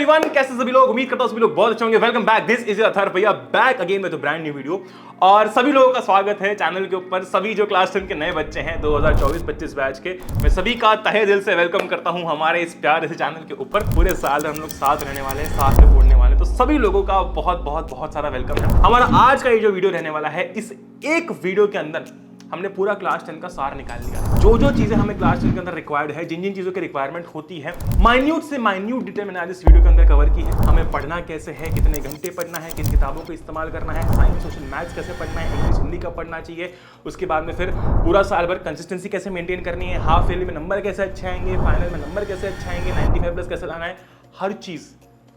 Everyone, कैसे सभी लोग? उम्मीद करता हूं सभी लोग बहुत अच्छे होंगे। Welcome back, this is Atharva भैया back again with a brand new video. और सभी लोगों का स्वागत है चैनल के ऊपर। सभी जो क्लास 10 के नए बच्चे हैं 2024-25 बैच के, मैं सभी का तहे दिल से वेलकम करता हूं हमारे इस प्यारे से चैनल के ऊपर। पूरे साल हम लोग साथ रहने वाले हैं, साथ में पढ़ने वाले हैं, तो सभी लोगों का बहुत बहुत बहुत सारा वेलकम है। हमारा आज का ये जो वीडियो रहने वाला है, इस एक वीडियो के अंदर हमने पूरा क्लास 10 का सार निकाल लिया है। जो जो चीजें हमें क्लास 10 के अंदर रिक्वायर्ड है, जिन जिन चीजों की रिक्वायरमेंट होती है, माइन्यूट से माइन्यूट डिटेल मैंने आज इस वीडियो के अंदर कवर की है। हमें पढ़ना कैसे है, कितने घंटे पढ़ना है, किन किताबों को इस्तेमाल करना है, साइंस सोशल मैथ्स कैसे पढ़ना है, इंग्लिश हिंदी कब पढ़ना चाहिए, उसके बाद में फिर पूरा साल भर कंसिस्टेंसी कैसे मेंटेन करनी है, हाफ ईयरली में नंबर कैसे अच्छे आएंगे, फाइनल में नंबर कैसे अच्छे आएंगे, 95+ कैसे लाना है, हर चीज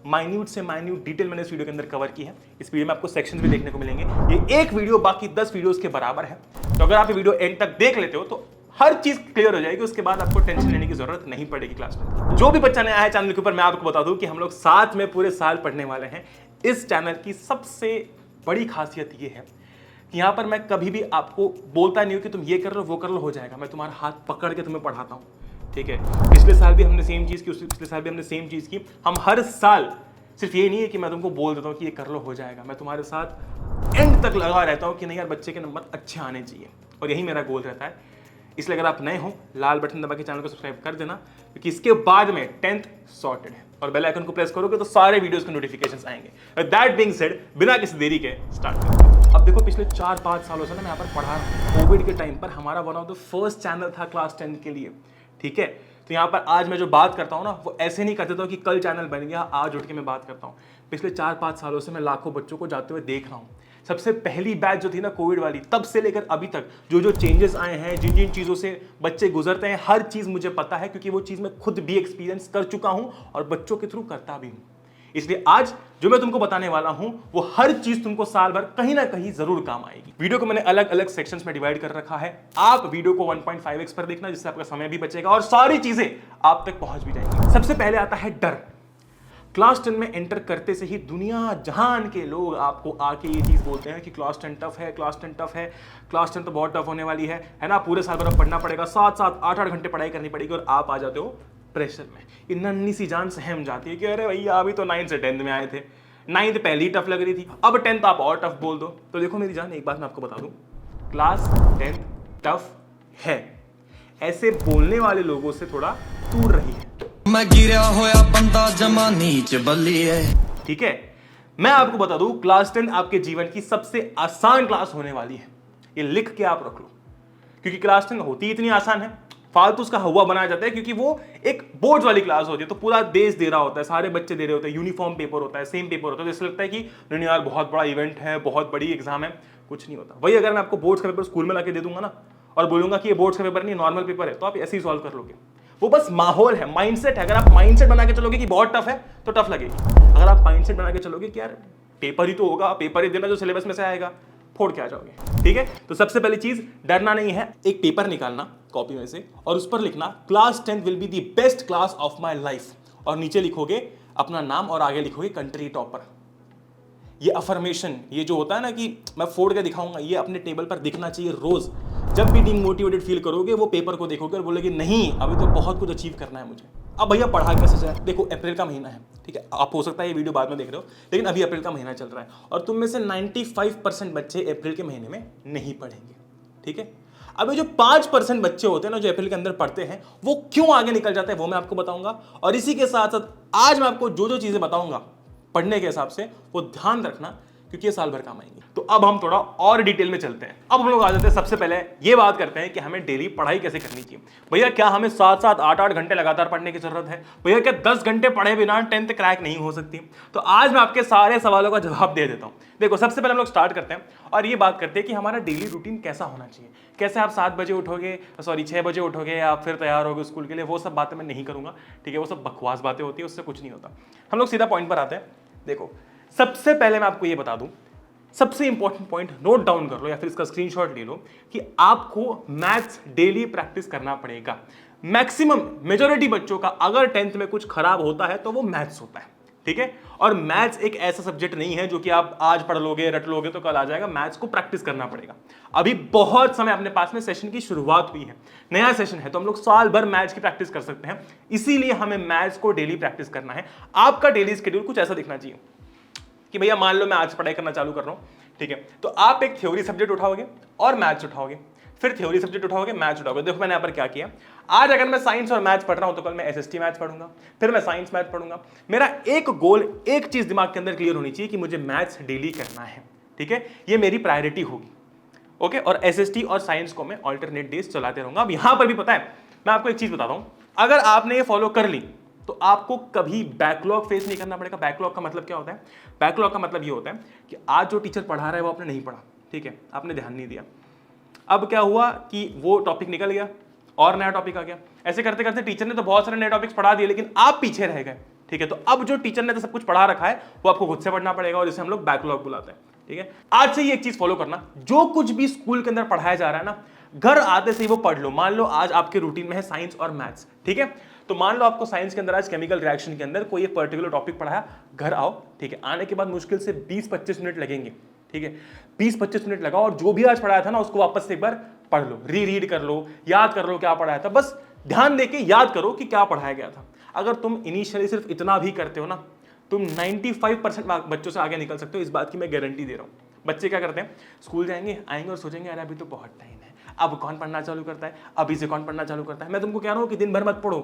माइन्यूट से माइन्यूट डिटेल मैंने इस वीडियो के अंदर कवर की है। इस वीडियो में आपको सेक्शंस भी देखने को मिलेंगे। ये एक वीडियो बाकी 10 वीडियोस के बराबर है, तो अगर आप ये वीडियो एंड तक देख लेते हो तो हर चीज क्लियर हो जाएगी। उसके बाद आपको टेंशन लेने की जरूरत नहीं पड़ेगी क्लास में। जो भी बच्चा नया है चैनल के ऊपर, मैं आपको बता दूं कि हम लोग साथ में पूरे साल पढ़ने वाले हैं। इस चैनल की सबसे बड़ी खासियत ये है कि यहाँ पर मैं कभी भी आपको बोलता नहीं हूँ कि तुम ये कर लो वो कर लो हो जाएगा। मैं तुम्हारा हाथ पकड़ के तुम्हें पढ़ाता हूँ, ठीक है। पिछले साल भी हमने सेम चीज की, पिछले साल भी हमने सेम चीज की। हम हर साल सिर्फ ये नहीं है कि मैं तुमको बोल देता हूँ कि ये कर लो हो जाएगा, मैं तुम्हारे साथ एंड तक लगा रहता हूँ कि नहीं यार बच्चे के नंबर अच्छे आने चाहिए, और यही मेरा गोल रहता है। इसलिए अगर आप नए हो, लाल बटन दबा के चैनल को सब्सक्राइब कर देना, क्योंकि इसके बाद में 10th सॉर्टेड है, और बेल आइकन को प्रेस करोगे तो सारे वीडियोस के नोटिफिकेशंस आएंगे। दैट बीइंग सेड, बिना किसी देरी के स्टार्ट करते हैं। अब देखो, पिछले 4-5 सालों से ना मैं यहाँ पर पढ़ा रहा हूँ। कोविड के टाइम पर हमारा one of the first channel था क्लास 10 के लिए, ठीक है। तो यहाँ पर आज मैं जो बात करता हूँ ना, वो ऐसे नहीं करता था कि कल चैनल बन गया आज उठ के मैं बात करता हूँ। पिछले 4-5 सालों से मैं लाखों बच्चों को जाते हुए देख रहा हूँ। सबसे पहली बैच जो थी ना कोविड वाली, तब से लेकर अभी तक जो जो चेंजेस आए हैं, जिन जिन चीज़ों से बच्चे गुजरते हैं, हर चीज़ मुझे पता है, क्योंकि वो चीज़ मैं खुद भी एक्सपीरियंस कर चुका हूँ और बच्चों के थ्रू करता भी हूँ। इसलिए आज जो मैं तुमको बताने वाला हूं वो हर चीज तुमको साल भर कहीं ना कहीं जरूर काम आएगी। वीडियो को मैंने अलग अलग सेक्शंस में डिवाइड कर रखा है। आप वीडियो को 1.5x पर देखना, जिससे आपका समय भी बचेगा और सारी चीजें आप तक पहुंच भी जाएंगी। सबसे पहले आता है डर। क्लास 10 में एंटर करते से ही दुनिया जहान के लोग आपको आके ये चीज बोलते हैं कि क्लास 10 टफ है, क्लास 10 टफ है, क्लास 10 तो बहुत टफ होने वाली है ना। पूरे साल भर पढ़ना पड़ेगा, 7-7 8-8 घंटे पढ़ाई करनी पड़ेगी, और आप आ जाते हो प्रेशर में। ये नन्ही सी जान सहम जाती है कि अरे भैया अभी तो 9 से 10 में आए थे, 9th पहली टफ लग रही थी, अब 10th आप और टफ बोल दो। तो देखो मेरी जान, एक बात मैं आपको बता दूं, क्लास 10 टफ है, ऐसे बोलने वाले लोगों से थोड़ा दूर रहिए। मैं गिरा होया बंदा जमा नीच बल्ली है, ठीक है। मैं आपको बता दूं, क्लास 10 आपके जीवन की सबसे आसान क्लास होने वाली है। ये लिख के आप रख लो, क्योंकि क्लास 10 होती इतनी आसान है, फालतू उसका हवा बनाया जाता है, क्योंकि वो एक बोर्ड वाली क्लास होती है। तो पूरा देश दे रहा होता है, सारे बच्चे दे रहे होते हैं, यूनिफॉर्म पेपर होता है, सेम पेपर होता है। तो इसलिए लगता है कि नहीं यार बहुत बड़ा इवेंट है, बहुत बड़ी एग्जाम है। कुछ नहीं होता। वही अगर मैं आपको बोर्ड्स का पेपर स्कूल में लाके दे दूंगा ना, और बोलूंगा कि ये बोर्ड्स का पेपर नहीं नॉर्मल पेपर है, तो आप ऐसे ही सॉल्व कर लोगे। वो बस माहौल है, माइंडसेट है। अगर आप माइंडसेट बना के चलोगे कि बहुत टफ है तो टफ लगेगी। अगर आप माइंडसेट बना के चलोगे कि यार पेपर ही तो होगा, पेपर ही देना जो सिलेबस में से आएगा, फोड़ के आ जाओगे, ठीक है। तो सबसे पहली चीज, डरना नहीं है। एक पेपर निकालना कॉपी में से और उस पर लिखना class 10 will be the best class of my life, और नीचे लिखोगे अपना नाम और आगे लिखोगे कंट्री टॉपर। ये अफर्मेशन, ये जो होता है ना कि मैं फोड़ के दिखाऊंगा, ये अपने टेबल पर दिखना चाहिए रोज। जब भी डिमोटिवेटेड फील करोगे, वो पेपर को देखोगे और बोलोगे नहीं अभी तो बहुत कुछ अचीव करना है मुझे। अब भैया पढ़ा कैसे जाए? देखो अप्रैल का महीना है, ठीक है। आप हो सकता है ये वीडियो बाद में देख रहे हो, लेकिन अभी अप्रैल का महीना चल रहा है, और तुम में से 95% बच्चे अप्रैल के महीने में नहीं पढ़ेंगे, ठीक है। अब ये जो 5% बच्चे होते हैं ना, जो अप्रैल के अंदर पढ़ते हैं, वो क्यों आगे निकल जाते हैं वो मैं आपको बताऊंगा। और इसी के साथ साथ आज मैं आपको जो जो चीजें बताऊंगा पढ़ने के हिसाब से, वो ध्यान रखना, क्योंकि ये साल भर काम आएंगे। तो अब हम थोड़ा और डिटेल में चलते हैं। अब हम लोग आ जाते हैं, सबसे पहले ये बात करते हैं कि हमें डेली पढ़ाई कैसे करनी चाहिए। भैया क्या हमें 7-7 8-8 घंटे लगातार पढ़ने की जरूरत है? भैया क्या 10 घंटे पढ़े बिना 10th क्रैक नहीं हो सकती? तो आज मैं आपके सारे सवालों का जवाब दे देता हूं। देखो सबसे पहले हम लोग स्टार्ट करते हैं और ये बात करते हैं कि हमारा डेली रूटीन कैसा होना चाहिए। कैसे आप 7 बजे उठोगे, 6 बजे उठोगे, आप फिर तैयार होगे स्कूल के लिए, वो सब बातें मैं नहीं करूंगा, ठीक है। वो सब बकवास बातें होती है, उससे कुछ नहीं होता। हम लोग सीधा पॉइंट पर आते हैं। देखो सबसे पहले मैं आपको ये बता दूं, सबसे इंपॉर्टेंट पॉइंट नोट डाउन कर लो या फिर इसका स्क्रीनशॉट ले लो, कि आपको मैथ्स डेली प्रैक्टिस करना पड़ेगा। मैक्सिमम मेजॉरिटी बच्चों का अगर 10th में कुछ खराब होता है तो वो मैथ्स होता है, ठीक है। और मैथ्स एक ऐसा सब्जेक्ट नहीं है जो कि आप आज पढ़ लोगे रट लोगे तो कल आ जाएगा, मैथ्स को प्रैक्टिस करना पड़ेगा। अभी बहुत समय अपने पास में, सेशन की शुरुआत हुई है, नया सेशन है, तो हम लोग साल भर मैथ्स की प्रैक्टिस कर सकते हैं। इसीलिए हमें मैथ्स को डेली प्रैक्टिस करना है। आपका डेली शेड्यूल कुछ ऐसा दिखना चाहिए कि भैया मान लो मैं आज पढ़ाई करना चालू कर रहा हूं, ठीक है, तो आप एक थ्योरी सब्जेक्ट उठाओगे और मैथ्स उठाओगे, फिर थ्योरी सब्जेक्ट उठाओगे, मैथ्स उठाओगे। देखो मैंने यहाँ पर क्या किया, आज अगर मैं साइंस और मैथ्स पढ़ रहा हूं तो कल मैं एसएसटी मैथ्स पढ़ूंगा, फिर मैं साइंस मैथ्स पढ़ूंगा। मेरा एक गोल, एक चीज दिमाग के अंदर क्लियर होनी चाहिए कि मुझे मैथ्स डेली करना है, ठीक है, ये मेरी प्रायोरिटी होगी। ओके, और एसएसटी और साइंस को मैं ऑल्टरनेट डेज चलाते रहूंगा। अब यहां पर भी पता है, मैं आपको एक चीज बताता हूं, अगर आपने ये फॉलो कर ली तो आपको कभी बैकलॉग फेस नहीं करना पड़ेगा। बैकलॉग का मतलब क्या होता है? बैकलॉग का मतलब ये होता है कि आज जो टीचर पढ़ा रहा है वो आपने नहीं पढ़ा, ठीक है, आपने ध्यान नहीं दिया। अब क्या हुआ कि वो टॉपिक निकल गया और नया टॉपिक आ गया। ऐसे करते करते टीचर ने तो बहुत सारे नए टॉपिक्स पढ़ा दिए, लेकिन आप पीछे रह गए, ठीक है। तो अब जो टीचर ने तो सब कुछ पढ़ा रखा है वो आपको खुद से पढ़ना पड़ेगा, और इसे हम लोग बैकलॉग बुलाते हैं, ठीक है। आज से ये एक चीज फॉलो करना, जो कुछ भी स्कूल के अंदर पढ़ाया जा रहा है ना, घर आते से ही वो पढ़ लो। मान लो आज आपके रूटीन में है साइंस और मैथ्स, ठीक है, तो मान लो आपको साइंस के अंदर आज केमिकल रिएक्शन के अंदर कोई एक पर्टिकुलर टॉपिक पढ़ाया, घर आओ, ठीक है, आने के बाद मुश्किल से 20-25 मिनट लगेंगे, ठीक है, 20-25 मिनट लगाओ और जो भी आज पढ़ाया था ना उसको वापस से एक बार पढ़ लो, रीड कर लो, याद कर लो क्या पढ़ाया था। बस ध्यान देके याद करो कि क्या पढ़ाया गया था। अगर तुम इनिशियली सिर्फ इतना भी करते हो ना, तुम 95% बच्चों से आगे निकल सकते हो, इस बात की मैं गारंटी दे रहा हूँ। बच्चे क्या करते हैं, स्कूल जाएंगे, आएंगे और सोचेंगे अरे अभी तो बहुत टाइम है, अब कौन पढ़ना चालू करता है, अभी से कौन पढ़ना चालू करता है। मैं तुमको कह रहा हूँ कि दिन भर मत पढ़ो,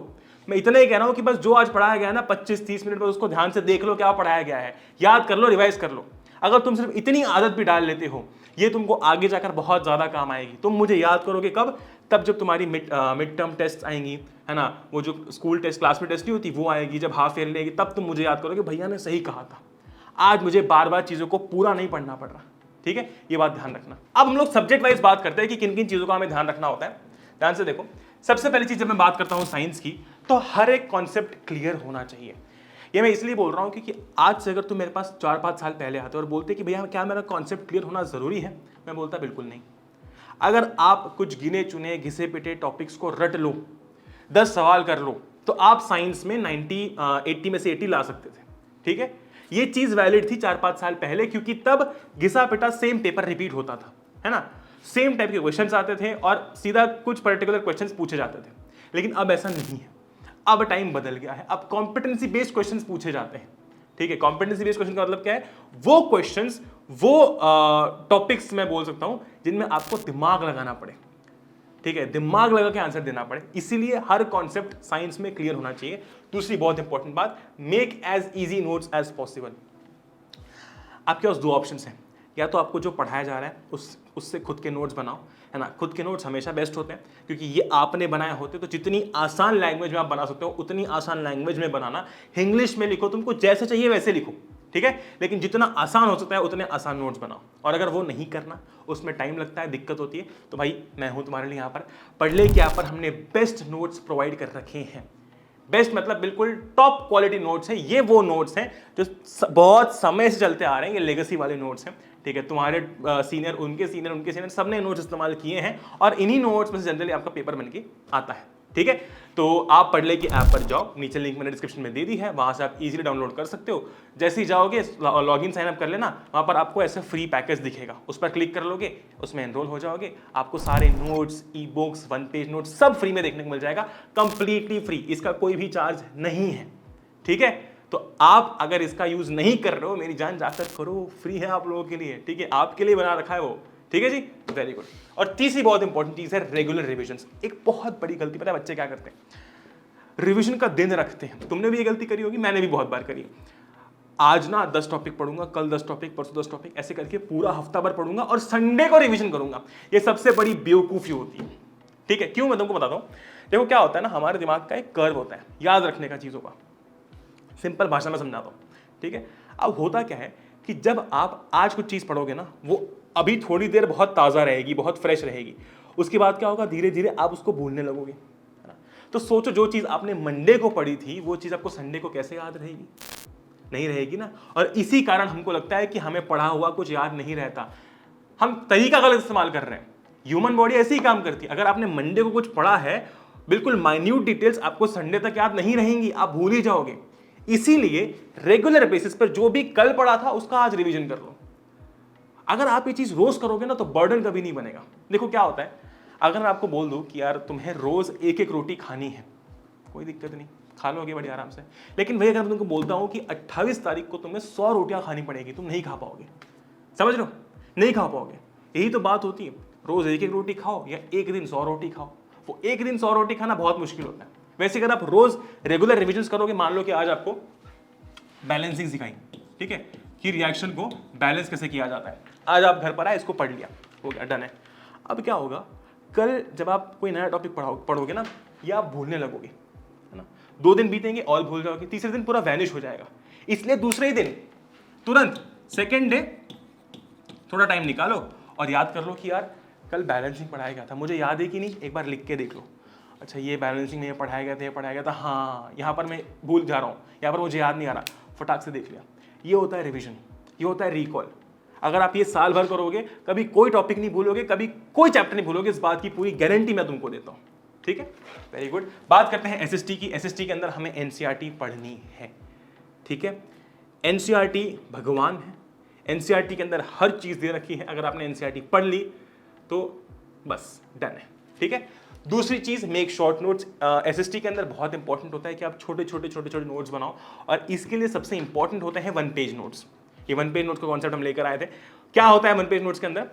मैं इतना ही कह रहा हूँ कि बस जो आज पढ़ाया गया है ना 25-30 मिनट में उसको ध्यान से देख लो क्या पढ़ाया गया है, याद कर लो, रिवाइज कर लो। अगर तुम सिर्फ इतनी आदत भी डाल लेते हो, ये तुमको आगे जाकर बहुत ज्यादा काम आएगी। तुम मुझे याद करोगे कब? तब जब तुम्हारी मिड टर्म टेस्ट आएंगी, है ना, वो जो स्कूल टेस्ट, क्लास में टेस्ट नहीं होती वो आएगी, जब हाफ ईयरली आएगी तब तुम मुझे याद करोगे भैया ने सही कहा था, आज मुझे बार बार चीजों को पूरा नहीं पढ़ना पड़ रहा, ठीक है, ये बात ध्यान रखना। अब हम लोग सब्जेक्ट वाइज बात करते हैं कि किन किन चीजों का हमें ध्यान रखना होता है। ध्यान से देखो, सबसे पहली चीज जब मैं बात करता हूं साइंस की, तो हर एक कॉन्सेप्ट क्लियर होना चाहिए। ये मैं इसलिए बोल रहा हूं क्योंकि आज से अगर तुम मेरे पास 4-5 साल पहले आते और बोलते कि भैया क्या मेरा कॉन्सेप्ट क्लियर होना जरूरी है, मैं बोलता बिल्कुल नहीं। अगर आप कुछ गिने चुने घिसे पिटे टॉपिक्स को रट लो, 10 सवाल कर लो, तो आप साइंस में 80 में से 80 ला सकते थे, ठीक है। ये चीज वैलिड थी 4-5 साल पहले, क्योंकि तब घिसा पिटा सेम पेपर रिपीट होता था, है ना, सेम टाइप के क्वेश्चंस आते थे और सीधा कुछ पर्टिकुलर क्वेश्चंस पूछे जाते थे। लेकिन अब ऐसा नहीं है, अब टाइम बदल गया है, अब कॉम्पिटेंसी बेस्ड क्वेश्चंस पूछे जाते हैं, ठीक है। कॉम्पिटेंसी बेस्ड क्वेश्चन का मतलब क्या है? वो क्वेश्चंस, वो टॉपिक्स मैं बोल सकता हूं जिनमें आपको दिमाग लगाना पड़े, ठीक है, दिमाग लगा के आंसर देना पड़े। इसीलिए हर कॉन्सेप्ट साइंस में क्लियर होना चाहिए। दूसरी बहुत इंपॉर्टेंट बात, make as easy notes as possible. आपके पास 2 ऑप्शन हैं, या तो आपको जो पढ़ाया जा रहा है उससे खुद के नोट्स बनाओ, है ना। खुद के नोट्स हमेशा बेस्ट होते हैं क्योंकि ये आपने बनाए होते, तो जितनी आसान लैंग्वेज में आप बना सकते हो उतनी आसान लैंग्वेज में बनाना। इंग्लिश में लिखो, तुमको जैसे चाहिए वैसे लिखो, ठीक है, लेकिन जितना आसान हो सकता है उतने आसान नोट्स बनाओ। और अगर वो नहीं करना, उसमें टाइम लगता है, दिक्कत होती है, तो भाई मैं हूं तुम्हारे लिए यहाँ पर। पढ़ले के यहाँ पर हमने बेस्ट नोट्स प्रोवाइड कर रखे हैं। बेस्ट मतलब बिल्कुल टॉप क्वालिटी नोट्स हैं। ये वो नोट्स हैं जो बहुत समय से चलते आ रहे हैं, ये लेगेसी वाले नोट्स हैं, ठीक है। तुम्हारे सीनियर, उनके सीनियर सबने नोट्स इस्तेमाल किए हैं और इन्हीं नोट्स में से जनरली आपका पेपर बनके आता है, ठीक है। तो आप पढ़ले की ऐप पर जाओ, नीचे लिंक मैंने डिस्क्रिप्शन में दे दी है, वहां से आप इजीली डाउनलोड कर सकते हो। जैसे ही जाओगे लॉगिन साइन अप कर लेना, वहां पर आपको ऐसे फ्री पैकेज दिखेगा, उस पर क्लिक कर लोगे, उसमें एनरोल हो जाओगे, आपको सारे notes, e books, 1 page notes सब फ्री में देखने को मिल जाएगा, कंप्लीटली फ्री, इसका कोई भी चार्ज नहीं है, ठीक है। तो आप अगर इसका यूज नहीं कर रहे हो, मेरी जान जाकर करो, फ्री है आप लोगों के लिए, ठीक है, आपके लिए बना रखा है वो, ठीक है जी, वेरी गुड। और तीसरी बहुत इंपॉर्टेंट चीज है रेगुलर रिविजन्स। एक बहुत बड़ी गलती, पता है बच्चे क्या करते हैं? रिवीजन का दिन रखते हैं। तुमने भी ये गलती करी होगी, मैंने भी बहुत बार करी। आज ना 10 टॉपिक पढ़ूंगा, कल 10 टॉपिक, परसों 10 टॉपिक, ऐसे करके पूरा हफ्ता भर पढ़ूंगा और संडे को रिवीजन करूंगा। ये सबसे बड़ी बेवकूफी होती है, ठीक है। क्यों? मैं तुमको बताता हूँ। देखो क्या होता है ना, हमारे दिमाग का एक कर्व होता है याद रखने का चीजों का। सिंपल भाषा में समझाता हूँ, ठीक है। अब होता क्या है कि जब आप आज कुछ चीज पढ़ोगे ना, वो अभी थोड़ी देर बहुत ताजा रहेगी, बहुत फ्रेश रहेगी, उसके बाद क्या होगा, धीरे धीरे आप उसको भूलने लगोगे, है ना। तो सोचो, जो चीज आपने मंडे को पढ़ी थी वो चीज आपको संडे को कैसे याद रहेगी? नहीं रहेगी ना। और इसी कारण हमको लगता है कि हमें पढ़ा हुआ कुछ याद नहीं रहता, हम तरीका गलत इस्तेमाल कर रहे हैं। ह्यूमन बॉडी ऐसे ही काम करती है। अगर आपने मंडे को कुछ पढ़ा है, बिल्कुल माइन्यूट डिटेल्स आपको संडे तक याद नहीं रहेंगी, आप भूल ही जाओगे। इसीलिए रेगुलर बेसिस पर जो भी कल पढ़ा था उसका आज रिवीजन कर लो। अगर आप ये चीज रोज करोगे ना तो बर्डन कभी नहीं बनेगा। देखो क्या होता है, अगर मैं आपको बोल दूं कि यार तुम्हें रोज एक एक रोटी खानी है, कोई दिक्कत नहीं, खा लोगे बड़ी आराम से। लेकिन वही अगर मैं तुमको बोलता हूं कि 28 तारीख को तुम्हें 100 रोटियां खानी पड़ेगी, तुम नहीं खा पाओगे। समझ लो, नहीं खा पाओगे। यही तो बात होती है, रोज एक एक रोटी खाओ या एक दिन 100 रोटी खाओ। वो एक दिन 100 रोटी खाना बहुत मुश्किल होता है। वैसे अगर आप रोज रेगुलर रिविजन करोगे, मान लो कि आज आपको बैलेंसिंग सिखाई, ठीक है, कि रिएक्शन को बैलेंस कैसे किया जाता है, आज आप घर पर आए, इसको पढ़ लिया, हो गया, डन है। अब क्या होगा, कल जब आप कोई नया टॉपिक पढ़ोगे ना, या आप भूलने लगोगे, है ना, 2 दिन बीतेंगे और भूल जाओगे, तीसरे दिन पूरा वैनिश हो जाएगा। इसलिए दूसरे ही दिन तुरंत सेकेंड डे थोड़ा टाइम निकालो और याद कर लो कि यार कल बैलेंसिंग पढ़ाया गया था, मुझे याद है कि नहीं, एक बार लिख के देख लो। अच्छा, ये बैलेंसिंग में ये पढ़ाया गया था, हाँ यहाँ पर मैं भूल जा रहा हूँ, यहाँ पर मुझे याद नहीं आ रहा, फटाक से देख लिया। ये होता है रिवीजन, ये होता है रिकॉल। अगर आप ये साल भर करोगे, कभी कोई टॉपिक नहीं भूलोगे, कभी कोई चैप्टर नहीं भूलोगे, इस बात की पूरी गारंटी मैं तुमको देता हूँ। ठीक है, वेरी गुड। बात करते हैं एसएसटी की। एसएसटी के अंदर हमें एनसीईआरटी पढ़नी है। ठीक है, एनसीईआरटी भगवान है, एनसीईआरटी के अंदर हर चीज दे रखी है। अगर आपने एनसीईआरटी पढ़ ली तो बस डन है। ठीक है, दूसरी चीज, मेक शॉर्ट नोट्स। एसएसटी के अंदर बहुत इंपॉर्टेंट होता है कि आप छोटे छोटे नोट्स बनाओ, और इसके लिए सबसे इंपॉर्टेंट होते हैं 1 पेज नोट्स। ये 1 पेज नोट्स का कॉन्सेप्ट हम लेकर आए थे। क्या होता है 1 पेज नोट्स के अंदर,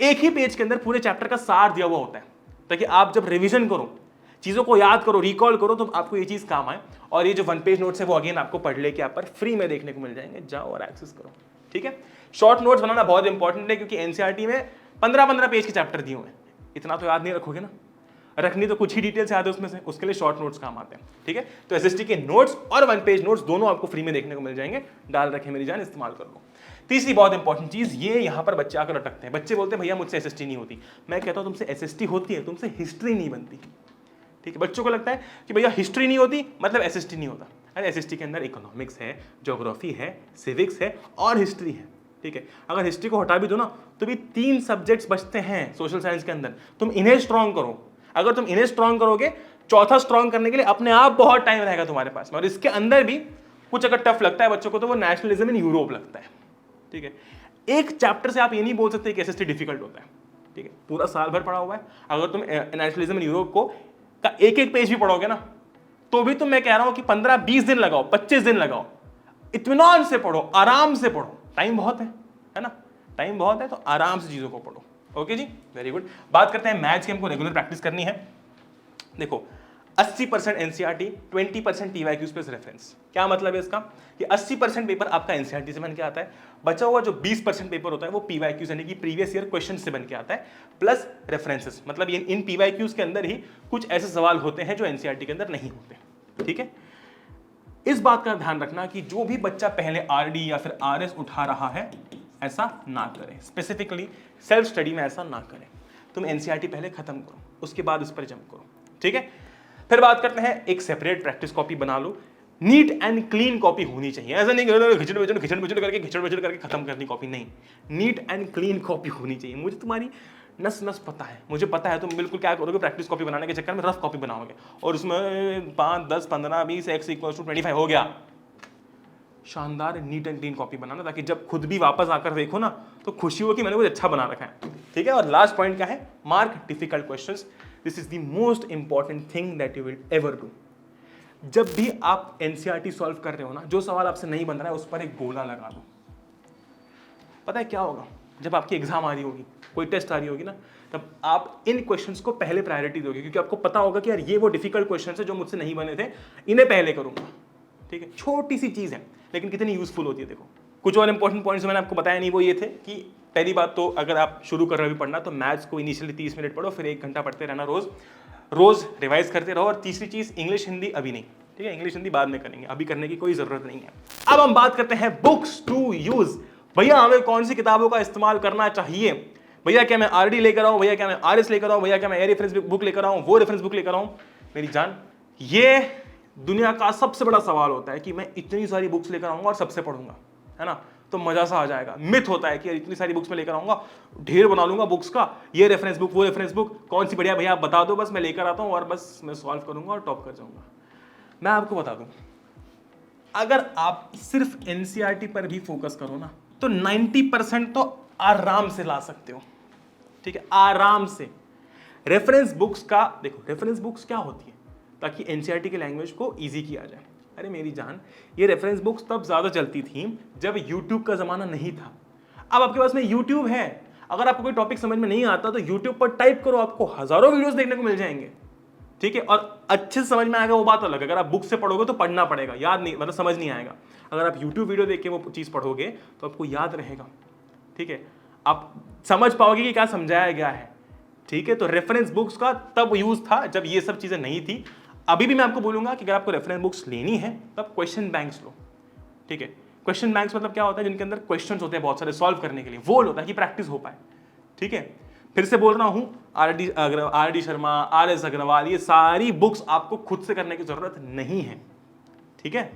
एक ही पेज के अंदर पूरे चैप्टर का सार दिया हुआ होता है, ताकि आप जब रिवीजन करो, चीजों को याद करो, रिकॉल करो, तो आपको ये चीज काम आए। और ये जो 1 पेज नोट्स है वो अगेन आपको पढ़ ले के आप पर फ्री में देखने को मिल जाएंगे, जाओ और एक्सेस करो। ठीक है, शॉर्ट नोट्स बनाना बहुत इंपॉर्टेंट है, क्योंकि एनसीईआरटी में 15-15 पेज के चैप्टर दिए हुए हैं, इतना तो याद नहीं रखोगे ना, रखनी तो कुछ ही डिटेल्स याद है उसमें से, उसके लिए शॉर्ट नोट्स काम आते हैं। ठीक है, तो एसएसटी के नोट्स और 1 पेज नोट्स दोनों आपको फ्री में देखने को मिल जाएंगे, डाल रखे मेरी जान, इस्तेमाल कर लो। तीसरी बहुत इंपॉर्टेंट चीज, ये यहाँ पर बच्चे आकर अटकते हैं। बच्चे बोलते हैं भैया मुझसे एसएसटी नहीं होती। मैं कहता हूँ तुमसे एसएसटी होती है, तुमसे हिस्ट्री नहीं बनती। ठीक है, बच्चों को लगता है कि भैया हिस्ट्री नहीं होती मतलब एसएसटी नहीं होता। अरे एसएसटी के अंदर इकोनॉमिक्स है, ज्योग्राफी है, सिविक्स है और हिस्ट्री है। ठीक है, अगर हिस्ट्री को हटा भी दो ना तो भी 3 सब्जेक्ट्स बचते हैं सोशल साइंस के अंदर, तुम इन्हें स्ट्रॉन्ग करो। अगर तुम इन्हें स्ट्रॉन्ग करोगे, चौथा स्ट्रॉन्ग करने के लिए अपने आप बहुत टाइम रहेगा तुम्हारे पास में। और इसके अंदर भी कुछ अगर टफ लगता है बच्चों को तो वो नेशनलिज्म इन यूरोप लगता है। ठीक है, एक चैप्टर से आप ये नहीं बोल सकते कि एसएसटी डिफिकल्ट होता है। ठीक है, पूरा साल भर पढ़ा हुआ है, अगर तुम नेशनलिज्म इन यूरोप को का एक पेज भी पढ़ोगे ना तो भी मैं कह रहा हूं कि 15-20 दिन लगाओ, 25 दिन लगाओ, इत्मीनान से पढ़ो, आराम से पढ़ो, टाइम बहुत है ना, टाइम बहुत है, तो आराम से चीजों को पढ़ो। ओके जी, वेरी गुड। बात करते हैं मैथ्स की, हमको रेगुलर प्रैक्टिस करनी है। देखो 80% एनसीईआरटी, 20% टीवाईक्यूज प्लस रेफरेंस। क्या मतलब है इसका, कि 80% पेपर आपका एनसीईआरटी से बन के आता है, बचा हुआ जो 20% पेपर होता है वो पीवाईक्यूज यानी कि प्रीवियस ईयर क्वेश्चन से बन के आता है, प्लस रेफरेंसेस। मतलब इन पीवाईक्यूज के अंदर ही कुछ ऐसे सवाल होते हैं जो एनसीईआरटी के अंदर नहीं होते। ठीक है, इस बात का ध्यान रखना कि जो भी बच्चा पहले आरडी या फिर आरएस उठा रहा है ऐसा ना करें, स्पेसिफिकली सेल्फ स्टडी में ऐसा ना करें। तुम एनसीईआरटी पहले खत्म करो, उसके बाद उस पर जंप करो। ठीक है, फिर बात करते हैं, एक सेपरेट प्रैक्टिस कॉपी बना लो, नीट एंड क्लीन कॉपी होनी चाहिए। ऐसा नहीं घिचड़ बिचड़ करके खत्म करनी कॉपी, नहीं, नीट एंड क्लीन कॉपी होनी चाहिए। मुझे तुम्हारी नस नस पता है, मुझे पता है तुम बिल्कुल क्या करोगे, प्रैक्टिस कॉपी बनाने के चक्कर में रफ कॉपी बनाओगे और उसमें 5, 10, 15, 20 x = 25 हो गया। शानदार नीट एंड क्लीन कॉपी बनाना, ताकि जब खुद भी वापस आकर देखो ना तो खुशी हो कि मैंने कुछ अच्छा बना रखा है। ठीक है, और लास्ट पॉइंट क्या है, mark difficult questions. This is the most important thing that you will ever do. जब भी आप एनसीईआरटी सॉल्व कर रहे हो ना, जो सवाल आपसे नहीं बन रहा है उस पर एक गोला लगा दो। पता है क्या होगा, जब आपकी एग्जाम आ रही होगी, कोई टेस्ट आ रही होगी ना, तब आप इन क्वेश्चंस को पहले प्रायोरिटी दोगे, क्योंकि आपको पता होगा कि यार ये वो डिफिकल्ट क्वेश्चन है जो मुझसे नहीं बने थे, इन्हें पहले करूंगा। ठीक है, छोटी सी चीज है लेकिन कितनी यूजफुल होती है। देखो कुछ और इंपॉर्टेंट पॉइंट्स मैंने आपको बताया नहीं, वो ये थे कि पहली बात तो अगर आप शुरू कर रहे हो पढ़ना तो मैथ्स को इनिशियली 30 मिनट पढ़ो, फिर 1 घंटा पढ़ते रहना, रोज रिवाइज करते रहो। और तीसरी चीज, इंग्लिश हिंदी अभी नहीं, ठीक है, इंग्लिश हिंदी बाद में करेंगे, अभी करने की कोई जरूरत नहीं है। अब हम बात करते हैं बुक्स टू यूज। भैया हमें कौन सी किताबों का इस्तेमाल करना चाहिए, भैया क्या मैं आरडी लेकर आऊं, भैया क्या मैं आरएस लेकर आऊं, भैया क्या मैं ये रेफरेंस बुक लेकर आऊं, वो रेफरेंस बुक लेकर आऊं। मेरी जान, ये दुनिया का सबसे बड़ा सवाल होता है कि मैं इतनी सारी बुक्स लेकर आऊंगा और सबसे पढ़ूंगा, है ना, तो मजा सा आ जाएगा। मिथ होता है कि यार इतनी सारी बुक्स में लेकर आऊंगा, ढेर बना लूंगा बुक्स का, ये रेफरेंस बुक वो रेफरेंस बुक, कौन सी बढ़िया भैया आप बता दो, बस मैं लेकर आता हूं और बस मैं सॉल्व करूंगा और टॉप कर जाऊंगा। मैं आपको बता दूं, अगर आप सिर्फ एनसीईआरटी पर भी फोकस करो ना तो 90% तो आराम से ला सकते हो, ठीक है, आराम से। रेफरेंस बुक्स का देखो, रेफरेंस बुक्स क्या होती है ताकि एनसीईआरटी के लैंग्वेज को इजी किया जाए। अरे मेरी जान, ये रेफरेंस बुक्स तब ज़्यादा चलती थी जब यूट्यूब का ज़माना नहीं था। अब आपके पास में यूट्यूब है, अगर आपको कोई टॉपिक समझ में नहीं आता तो यूट्यूब पर टाइप करो, आपको हज़ारों वीडियोस देखने को मिल जाएंगे, ठीक है। और अच्छे से समझ में आएगा वो बात अलग है, अगर आप बुक से पढ़ोगे तो पढ़ना पड़ेगा, याद नहीं, मतलब समझ नहीं आएगा। अगर आप यूट्यूब वीडियो देख के वो चीज़ पढ़ोगे तो आपको याद रहेगा, ठीक है, आप समझ पाओगे कि क्या समझाया गया है, ठीक है। तो रेफरेंस बुक्स का तब यूज़ था जब ये सब चीज़ें नहीं थी। अभी भी मैं आपको बोलूंगा कि अगर आपको रेफरेंस बुक्स लेनी है तब क्वेश्चन बैंक्स लो, ठीक है। क्वेश्चन बैंक्स मतलब क्या होता है, जिनके अंदर क्वेश्चंस होते हैं बहुत सारे सॉल्व करने के लिए, वो होता है कि प्रैक्टिस हो पाए, ठीक है। फिर से बोल रहा हूं, R D Sharma, R S Agarwal, ये सारी बुक्स आपको खुद से करने की जरूरत नहीं है, ठीक है।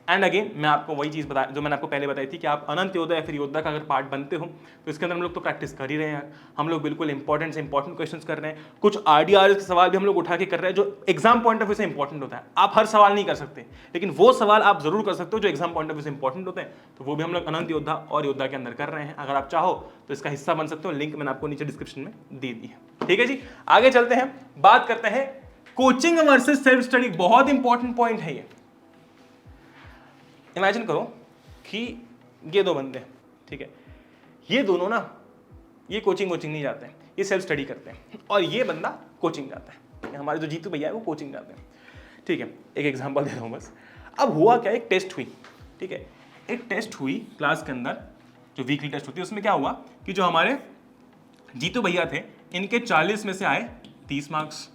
एंड अगेन मैं आपको वही चीज़ बता जो मैंने आपको पहले बताई थी कि आप अनंत योद्धा या फिर योद्धा का अगर पार्ट बनते हो तो इसके अंदर हम लोग तो प्रैक्टिस कर ही रहे हैं। हम लोग बिल्कुल इंपॉर्टेंट से इंपॉर्टेंट क्वेश्चंस कर रहे हैं, कुछ आरडीआरएस के सवाल भी हम लोग उठा के कर रहे हैं जो एग्जाम पॉइंट ऑफ व्यू से इंपॉर्टेंट होता है। आप हर सवाल नहीं कर सकते, लेकिन वो सवाल आप जरूर कर सकते हो जो एग्जाम पॉइंट ऑफ व्यू से इंपॉर्टेंट होते हैं, तो वो भी हम लोग अनंत योद्धा और योद्धा के अंदर कर रहे हैं। अगर आप चाहो तो इसका हिस्सा बन सकते हो, लिंक मैंने आपको नीचे डिस्क्रिप्शन में दे दी है, ठीक है जी। आगे चलते हैं, बात करते हैं कोचिंग वर्सेस सेल्फ स्टडी। बहुत इंपॉर्टेंट पॉइंट है ये। इमेजिन करो कि ये दो बंदे, ठीक है, ये दोनों ना ये कोचिंग नहीं जाते हैं, ये सेल्फ स्टडी करते हैं, और ये बंदा कोचिंग जाता है। हमारे जो जीतू भैया है वो कोचिंग जाते हैं, ठीक है। एक एग्जांपल दे रहा हूँ बस। अब हुआ क्या, एक टेस्ट हुई, ठीक है, एक टेस्ट हुई क्लास के अंदर, जो वीकली टेस्ट होती है, उसमें क्या हुआ कि जो हमारे जीतू भैया थे इनके 40 में से आए 30 मार्क्स,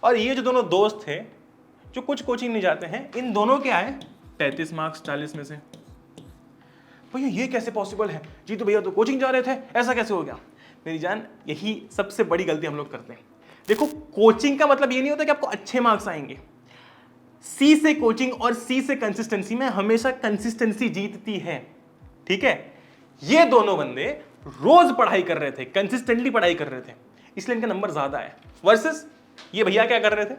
और ये जो दोनों दोस्त थे जो कुछ कोचिंग नहीं जाते हैं, इन दोनों के आए 33 मार्क्स 40 में से। भैया ये कैसे पॉसिबल है, जीतू भैया तो कोचिंग जा रहे थे, ऐसा कैसे हो गया? मेरी जान, यही सबसे बड़ी गलती हम लोग करते हैं। देखो, कोचिंग का मतलब ये नहीं होता कि आपको अच्छे मार्क्स आएंगे। सी से कोचिंग और सी से कंसिस्टेंसी में हमेशा कंसिस्टेंसी जीतती है, ठीक है। ये दोनों बंदे रोज पढ़ाई कर रहे थे, कंसिस्टेंटली पढ़ाई कर रहे थे, इसलिए इनका नंबर ज्यादा है। वर्सेस ये भैया क्या कर रहे थे,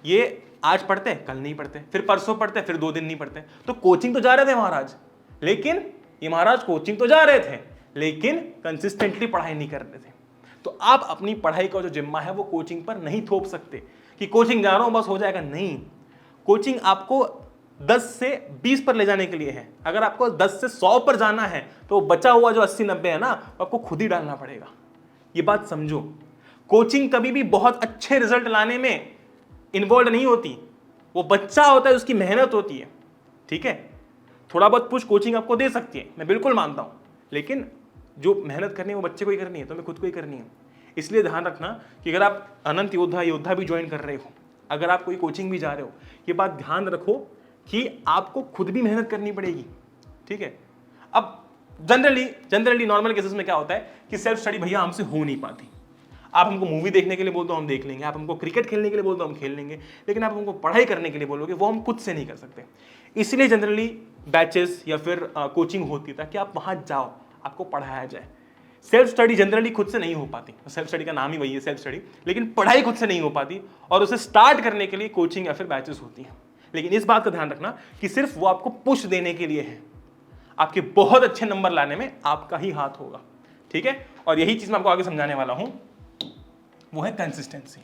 ये आज पढ़ते कल नहीं पढ़ते, फिर परसों पढ़ते, फिर 2 दिन नहीं पढ़ते। तो कोचिंग तो जा रहे थे महाराज, लेकिन ये महाराज कोचिंग तो जा रहे थे लेकिन कंसिस्टेंटली पढ़ाई नहीं कर रहे थे। तो आप अपनी पढ़ाई का जो जिम्मा है वो कोचिंग पर नहीं थोप सकते कि कोचिंग जा रहा हूं बस हो जाएगा, नहीं। कोचिंग आपको 10 से 20 पर ले जाने के लिए है। अगर आपको 10 से 100 पर जाना है तो बचा हुआ जो 80-90 है ना, आपको खुद ही डालना पड़ेगा। ये बात समझो। कोचिंग कभी भी बहुत अच्छे रिजल्ट लाने में इन्वॉल्व नहीं होती, वो बच्चा होता है, उसकी मेहनत होती है, ठीक है। थोड़ा बहुत पुश कोचिंग आपको दे सकती है, मैं बिल्कुल मानता हूं, लेकिन जो मेहनत करनी है वो बच्चे को ही करनी है, तो हमें खुद को ही करनी है। इसलिए ध्यान रखना कि अगर आप अनंत योद्धा भी ज्वाइन कर रहे हो, अगर आप कोई कोचिंग भी जा रहे हो, ये बात ध्यान रखो कि आपको खुद भी मेहनत करनी पड़ेगी, ठीक है। अब जनरली नॉर्मल केसेस में क्या होता है कि सेल्फ स्टडी भैया हमसे हो नहीं पाती। आप हमको मूवी देखने के लिए बोल दो हम देख लेंगे, आप हमको क्रिकेट खेलने के लिए बोल दो हम खेल लेंगे, लेकिन आप हमको पढ़ाई करने के लिए बोलोगे वो हम खुद से नहीं कर सकते। इसलिए जनरली बैचेस या फिर कोचिंग होती है ताकि आप वहां जाओ, आपको पढ़ाया जाए। सेल्फ स्टडी जनरली खुद से नहीं हो पाती, सेल्फ स्टडी का नाम ही वही है, सेल्फ स्टडी, लेकिन पढ़ाई खुद से नहीं हो पाती, और उसे स्टार्ट करने के लिए कोचिंग या फिर बैचेस होती हैं। लेकिन इस बात का ध्यान रखना कि सिर्फ वो आपको पुश देने के लिए है, आपके बहुत अच्छे नंबर लाने में आपका ही हाथ होगा, ठीक है। और यही चीज मैं आपको आगे समझाने वाला हूं, वो है कंसिस्टेंसी।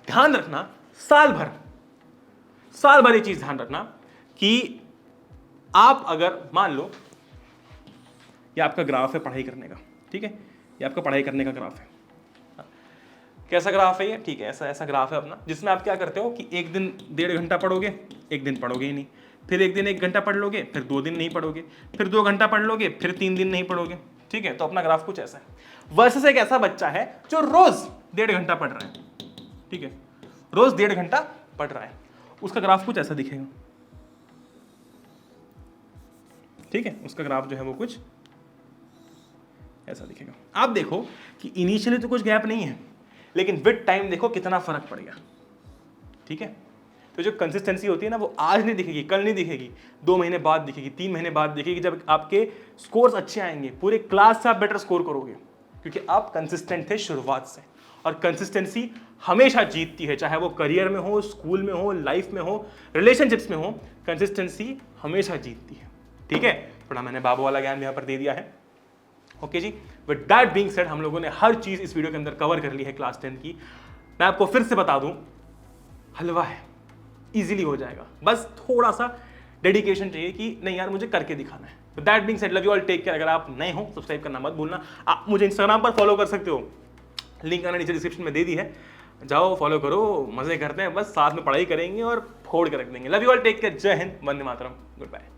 ध्यान रखना, साल भर ये चीज ध्यान रखना कि आप अगर मान लो ये आपका ग्राफ है पढ़ाई करने का, ठीक है, ये आपका पढ़ाई करने का ग्राफ है। कैसा ग्राफ है ये, ठीक है, ऐसा ग्राफ है अपना, जिसमें आप क्या करते हो कि एक दिन 1.5 घंटा पढ़ोगे, एक दिन पढ़ोगे ही नहीं, फिर एक दिन 1 घंटा पढ़ लोगे, फिर 2 दिन नहीं पढ़ोगे, फिर 2 घंटा पढ़ लोगे, फिर 3 दिन नहीं पढ़ोगे, ठीक है। तो अपना ग्राफ कुछ ऐसा है। वर्सेस एक ऐसा बच्चा है जो रोज 1.5 घंटा पढ़ रहा है, ठीक है, रोज 1.5 घंटा पढ़ रहा है, उसका ग्राफ कुछ ऐसा दिखेगा, ठीक है। उसका ग्राफ जो है वो कुछ ऐसा दिखेगा। आप देखो कि इनिशियली तो कुछ गैप नहीं है, लेकिन विद टाइम देखो कितना फर्क पड़ेगा, ठीक है। तो जो कंसिस्टेंसी होती है ना, वो आज नहीं दिखेगी, कल नहीं दिखेगी, 2 महीने बाद दिखेगी, 3 महीने बाद दिखेगी, जब आपके स्कोर्स अच्छे आएंगे, पूरे क्लास से आप बेटर स्कोर करोगे, क्योंकि आप कंसिस्टेंट थे शुरुआत से। और कंसिस्टेंसी हमेशा जीतती है, चाहे वो करियर में हो, स्कूल में हो, लाइफ में हो, रिलेशनशिप्स में हो, कंसिस्टेंसी हमेशा जीतती है। ठीक है, थोड़ा मैंने बाबू वाला ज्ञान यहाँ पर दे दिया है। ओके जी, विद दैट बीइंग सेड, हम लोगों ने हर चीज इस वीडियो के अंदर कवर कर ली है क्लास 10 की। मैं आपको फिर से बता दूं, हलवा है, इजीली हो जाएगा, बस थोड़ा सा डेडिकेशन चाहिए कि नहीं यार मुझे करके दिखाना है। With that being said, love you all, take care. अगर आप नए हो सब्सक्राइब करना मत भूलना। आप मुझे इंस्टाग्राम पर फॉलो कर सकते हो, लिंक मैंने नीचे डिस्क्रिप्शन में दे दी है, जाओ फॉलो करो, मजे करते हैं, बस साथ में पढ़ाई करेंगे और फोड़ के रख देंगे। Love you all, take care, जय हिंद, वंदे मातरम, गुड बाय।